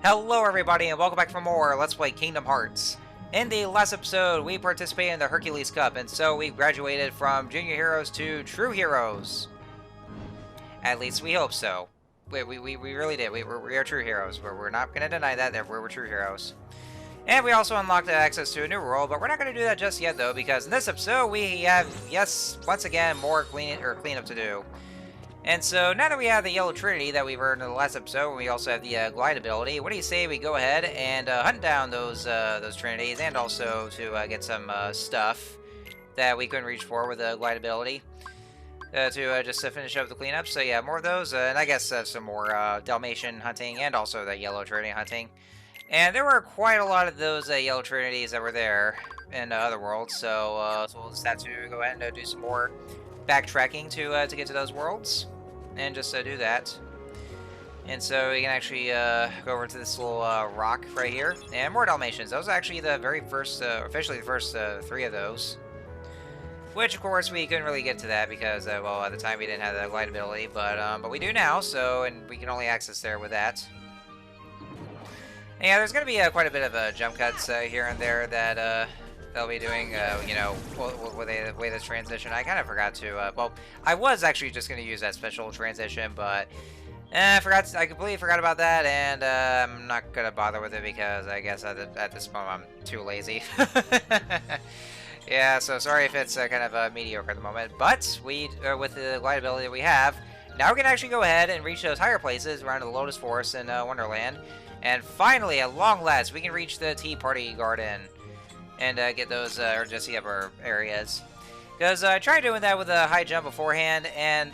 Hello everybody and welcome back for more Let's Play Kingdom Hearts. In the last episode, we participated in the Hercules Cup, and so we graduated from Junior Heroes to True Heroes. At least we hope so. We really did. We are True Heroes, but we're not going to deny that we're True Heroes. And we also unlocked access to a new world, but we're not going to do that just yet though, because in this episode we have, yes, once again, more cleanup to do. And so, now that we have the Yellow Trinity that we earned in the last episode, and we also have the glide ability, what do you say we go ahead and hunt down those Trinities, and also to get some stuff that we couldn't reach for with the glide ability, to just finish up the cleanup. So yeah, more of those, and I guess some more Dalmatian hunting, and also the Yellow Trinity hunting. And there were quite a lot of those Yellow Trinities that were there in other worlds, so we'll just have to go ahead and do some more backtracking to get to those worlds, and just do that. And so we can actually go over to this little rock right here, and more Dalmatians. Those are actually the very first, officially the first 3 of those. Which, of course, we couldn't really get to that because, well, at the time we didn't have the glide ability, but we do now. So, and we can only access there with that. And yeah, there's going to be quite a bit of jump cuts here and there that they'll be doing, you know, with the way this transition. I kind of forgot to, well, I was actually just going to use that special transition, but I completely forgot about that, and I'm not going to bother with it because I guess at this moment I'm too lazy. Yeah, so sorry if it's kind of mediocre at the moment, but with the glide ability that we have, now we can actually go ahead and reach those higher places around the Lotus Forest in Wonderland, and finally, at long last, we can reach the Tea Party Garden and get those, or just the upper areas. Because I tried doing that with a high jump beforehand, and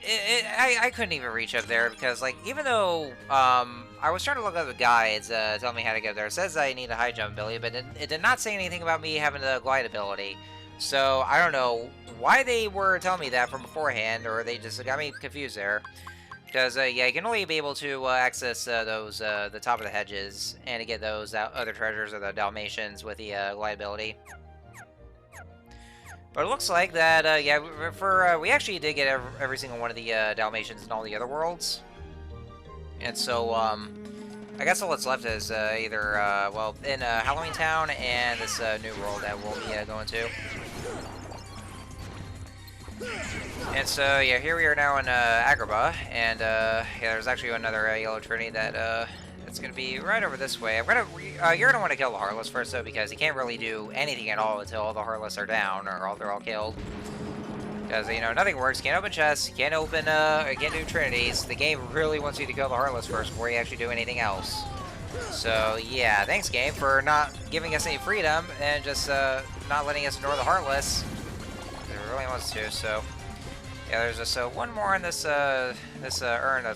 I couldn't even reach up there, because, like, even though I was trying to look up the guides telling me how to get there, it says I need a high jump ability, but it did not say anything about me having the glide ability. So, I don't know why they were telling me that from beforehand, or they just got me confused there. Because, yeah, you can only be able to access those, the top of the hedges, and to get those other treasures, or the Dalmatians, with the glide ability. But it looks like that, yeah, we actually did get every single one of the Dalmatians in all the other worlds. And so, I guess all that's left is either, well, in Halloween Town and this new world that we'll be going to. And so, yeah, here we are now in Agrabah, and yeah, there's actually another Yellow Trinity that it's going to be right over this way. You're going to want to kill the Heartless first, though, because you can't really do anything at all until all the Heartless are down, or they're all killed. Because, you know, nothing works. You can't open chests, you can't open, you can't do Trinities. The game really wants you to kill the Heartless first before you actually do anything else. So, yeah, thanks, game, for not giving us any freedom, and just not letting us ignore the Heartless. It really wants to, so... Yeah, there's just one more in this urn that's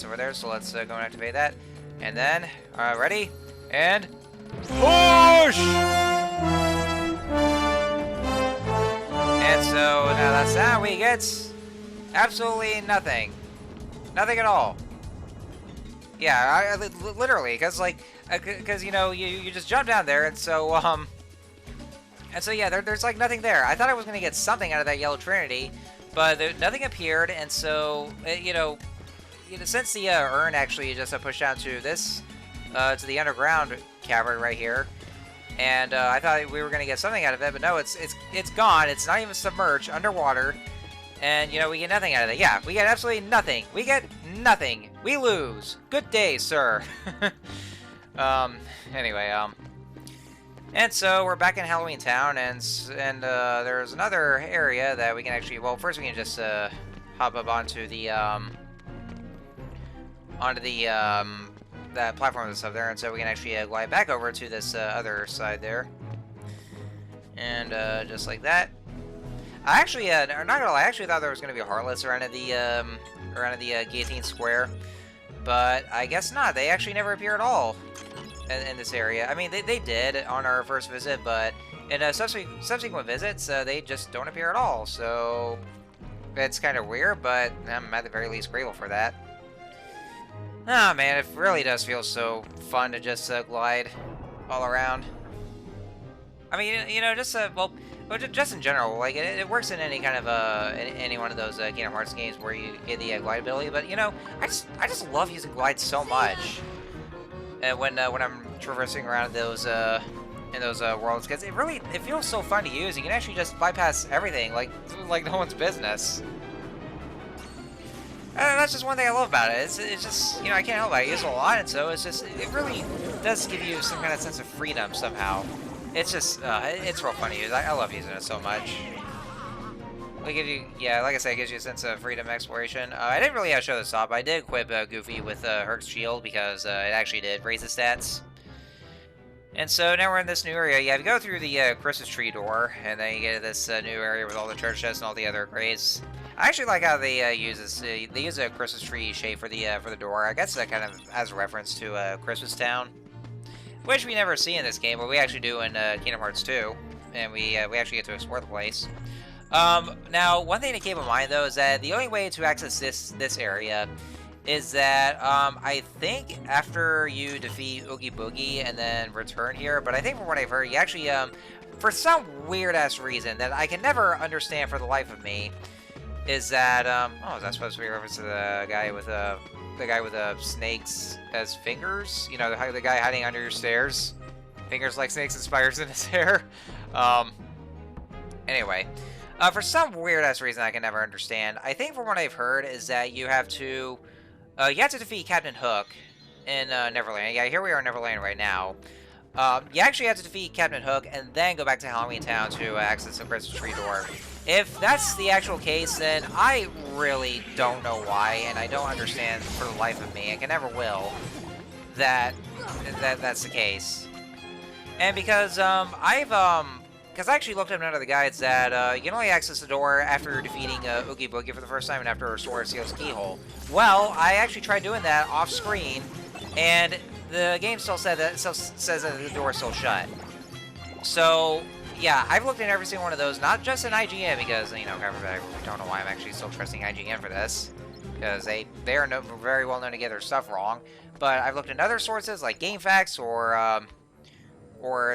over there, so let's go and activate that. And then, ready? And... push! And so, now that's how we get absolutely nothing. Nothing at all. Yeah, literally, because, like, because, you know, you just jump down there, and so, yeah, there's, like, nothing there. I thought I was going to get something out of that Yellow Trinity, but nothing appeared, and so, you know, since the urn actually just pushed down to this, to the underground cavern right here, and I thought we were going to get something out of it, but no, it's gone. It's not even submerged, underwater, and, you know, we get nothing out of it. Yeah, we get absolutely nothing. We get nothing. We lose. Good day, sir. Anyway, and so we're back in Halloween Town, and there's another area that we can actually, well, first we can just hop up onto the that platform that's up there, and so we can actually glide back over to this other side there, and just like that. I actually, not gonna lie, I actually thought there was gonna be a Heartless around at the Guillotine Square, but I guess not. They actually never appear at all in this area. I mean, they did on our first visit, but in subsequent visits, they just don't appear at all. So it's kind of weird, but I'm at the very least grateful for that. Ah, man, it really does feel so fun to just glide all around. I mean, you know, just well, just in general, like it works in any kind of any one of those Kingdom Hearts games where you get the glide ability. But you know, I just love using glide so much. when I'm traversing around those in those worlds, because it feels so fun to use. You can actually just bypass everything like no one's business. That's just one thing I love about it. It's just, you know, I can't help it. I use it a lot, and so it really does give you some kind of sense of freedom somehow. It's just, it's real fun to use. I love using it so much. Yeah, like I said, it gives you a sense of freedom, exploration. I didn't really show this off, but I did equip Goofy with Herc's shield because it actually did raise his stats. And so now we're in this new area. Yeah, you go through the Christmas tree door, and then you get this new area with all the treasure chests and all the other upgrades. I actually like how they use this. They use a Christmas tree shape for the door. I guess that kind of as a reference to Christmas Town, which we never see in this game, but we actually do in Kingdom Hearts 2, and we actually get to explore the place. Now, one thing to keep in mind though is that the only way to access this area is that I think after you defeat Oogie Boogie and then return here, but I think from what I've heard, you actually for some weird ass reason that I can never understand for the life of me, is that oh, is that supposed to be a reference to the guy with snakes as fingers? You know, the guy hiding under your stairs, fingers like snakes and spiders in his hair. Anyway. For some weird-ass reason I can never understand, I think from what I've heard is that you have to defeat Captain Hook in Neverland. Yeah, here we are in Neverland right now. You actually have to defeat Captain Hook and then go back to Halloween Town to access the Christmas tree door. If that's the actual case, then I really don't know why, and I don't understand for the life of me, and can never will, that's the case. And because because I actually looked up in one of the guides that you can only access the door after defeating Oogie Boogie for the first time and after Sora seals Keyhole. Well, I actually tried doing that off screen, and the game still says that the door is still shut. So yeah, I've looked at every single one of those, not just in IGN, because you know I don't know why I'm actually still trusting IGN for this, because they are very well known to get their stuff wrong. But I've looked in other sources like GameFAQs or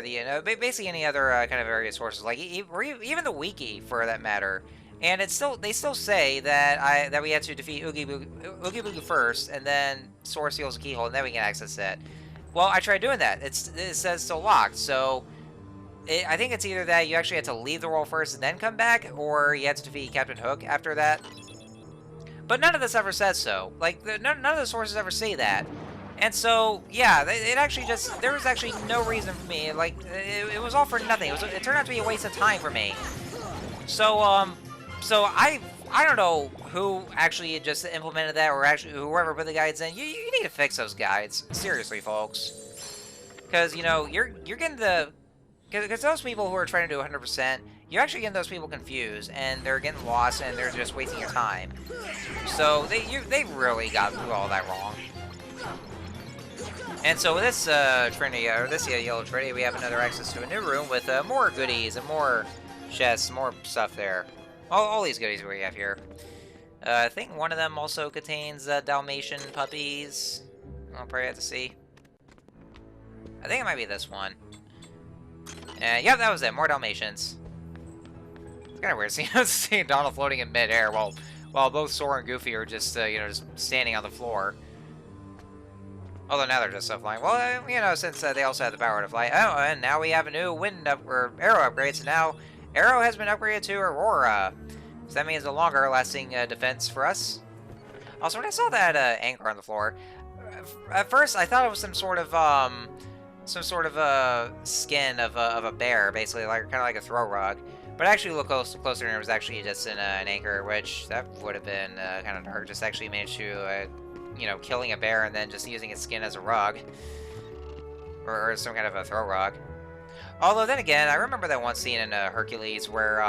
the basically any other kind of various sources, like even the wiki for that matter, and they still say that we had to defeat Oogie Boogie first, and then Sora seals the Keyhole, and then we can access it. Well, I tried doing that. It says still locked, so I think it's either that you actually had to leave the world first and then come back, or you had to defeat Captain Hook after that. But none of this ever says so. Like none of the sources ever say that. And so, yeah, there was actually no reason for me, like, it was all for nothing. It turned out to be a waste of time for me. So, I don't know who actually just implemented that, or actually whoever put the guides in. You need to fix those guides. Seriously, folks. Because, you know, you're getting because those people who are trying to do 100%, you're actually getting those people confused, and they're getting lost, and they're just wasting your time. So, they really got all that wrong. And so with this Trinity, or this Yellow Trinity, we have another access to a new room with more goodies and more chests, more stuff there. All these goodies we have here. I think one of them also contains Dalmatian puppies. I'll probably have to see. I think it might be this one. Yeah, that was it. More Dalmatians. It's kind of weird seeing Donald floating in midair while both Sora and Goofy are just just standing on the floor. Although now they're just flying. Well, you know, since they also have the power to fly. Oh, and now we have a new arrow upgrade. So now Arrow has been upgraded to Aurora. So that means a longer lasting defense for us. Also, when I saw that anchor on the floor, at first I thought it was some sort of skin of a bear, basically, like kind of like a throw rug. But actually, look closer, and it was actually just an anchor, which that would have been kind of dark. Just actually managed to. Killing a bear and then just using its skin as a rug. Or some kind of a throw rug. Although, then again, I remember that one scene in Hercules where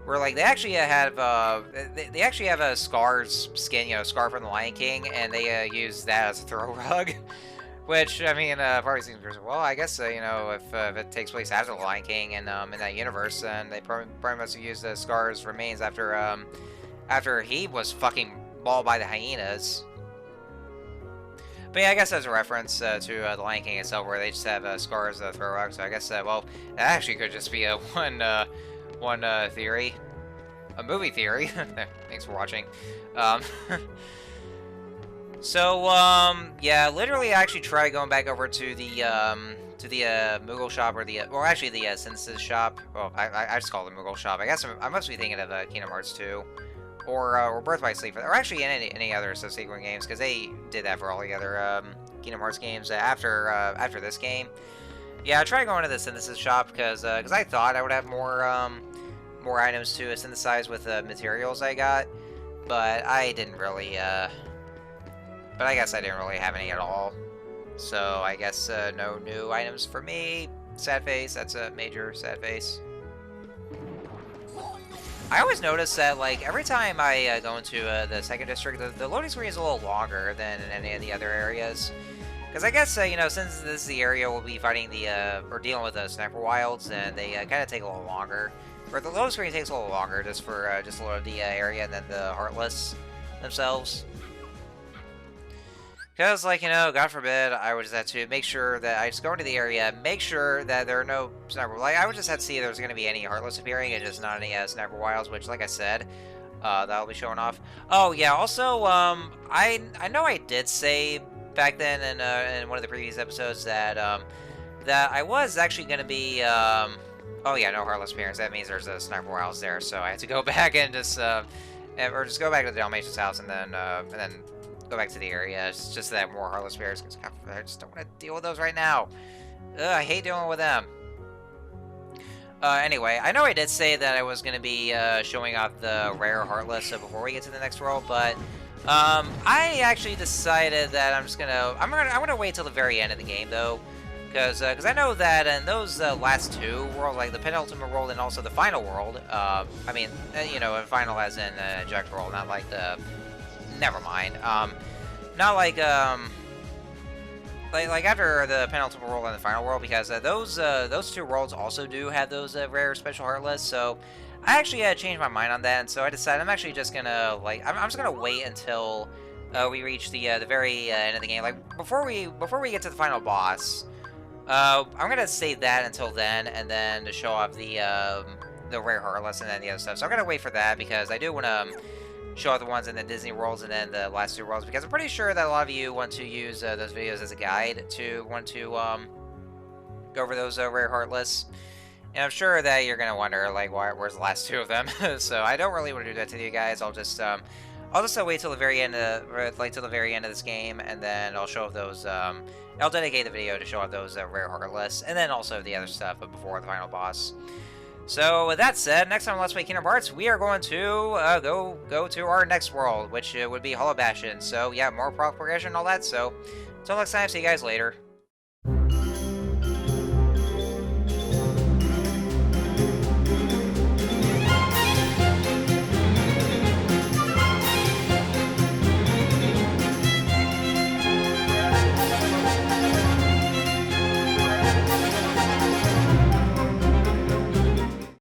like, they actually have a Scar's skin, Scar from the Lion King, and they use that as a throw rug. Which, I mean, probably seems well, I guess, if it takes place after the Lion King and in that universe, then they probably must have used Scar's remains after he was fucking mauled by the hyenas. But yeah, I guess as a reference to the Lion King itself, where they just have Scar as a throw rug. So I guess, well, that actually could just be a one theory, a movie theory. Thanks for watching. So, yeah, literally, I actually tried going back over to the Moogle shop, or well, actually, the Synthesis shop. Well, I just call it the Moogle shop. I guess I must be thinking of Kingdom Hearts 2, or Birthright Sleep, or actually any other subsequent games, because they did that for all the other Kingdom Hearts games after this game. Yeah, I tried going to the Synthesis shop because I thought I would have more items to synthesize with the materials I got, but I didn't really. But I guess I didn't really have any at all. So I guess no new items for me. Sad face. That's a major sad face. I always notice that, like, every time I go into the second district, the loading screen is a little longer than in any of the other areas. Because I guess, you know, since this is the area we'll be fighting or dealing with the Sniper Wilds, and they kind of take a little longer. Or the loading screen takes a little longer just for just to load the area and then the Heartless themselves. Because, like, you know, God forbid, I would just have to make sure that I just go into the area, make sure that there are no Sniper... Like, I would just have to see if there's going to be any Heartless appearing and just not any Sniper Wilds, which, like I said, that'll be showing off. Oh, yeah, also, I know I did say back then in one of the previous episodes that, that I was actually going to be, oh, yeah, no Heartless appearance. That means there's a Sniper Wilds there, so I had to go back and just, or just go back to the Dalmatian's house and then go back to the area. It's just that more Heartless Bears, because I just don't want to deal with those right now. Ugh, I hate dealing with them. Anyway, I know I did say that I was going to be showing off the rare Heartless before we get to the next world, but I actually decided that I'm gonna wait till the very end of the game, though, because I know that in those last two worlds, like the penultimate world and also the final world, I mean, you know, final as in eject world, not like the... Never mind. Not like like after the penultimate world and the final world, because those two worlds also do have those rare special Heartless. So I actually changed my mind on that, and so I decided I'm actually just gonna I'm just gonna wait until we reach the very end of the game. Like before we get to the final boss, I'm gonna save that until then, and then to show off the rare Heartless and then the other stuff. So I'm gonna wait for that because I do want to show off the ones in the Disney worlds and then the last two worlds, because I'm pretty sure that a lot of you want to use those videos as a guide to go over those rare Heartless. And I'm sure that you're gonna wonder, like, where's the last two of them? So I don't really want to do that to you guys. I'll just wait till the very end till the very end of this game, and then I'll show off those. I'll dedicate the video to show off those rare Heartless, and then also the other stuff before the final boss. So with that said, next time on Let's Play Kingdom Hearts, we are going to go to our next world, which would be Hollow Bastion. So yeah, more progression and all that. So until next time, see you guys later.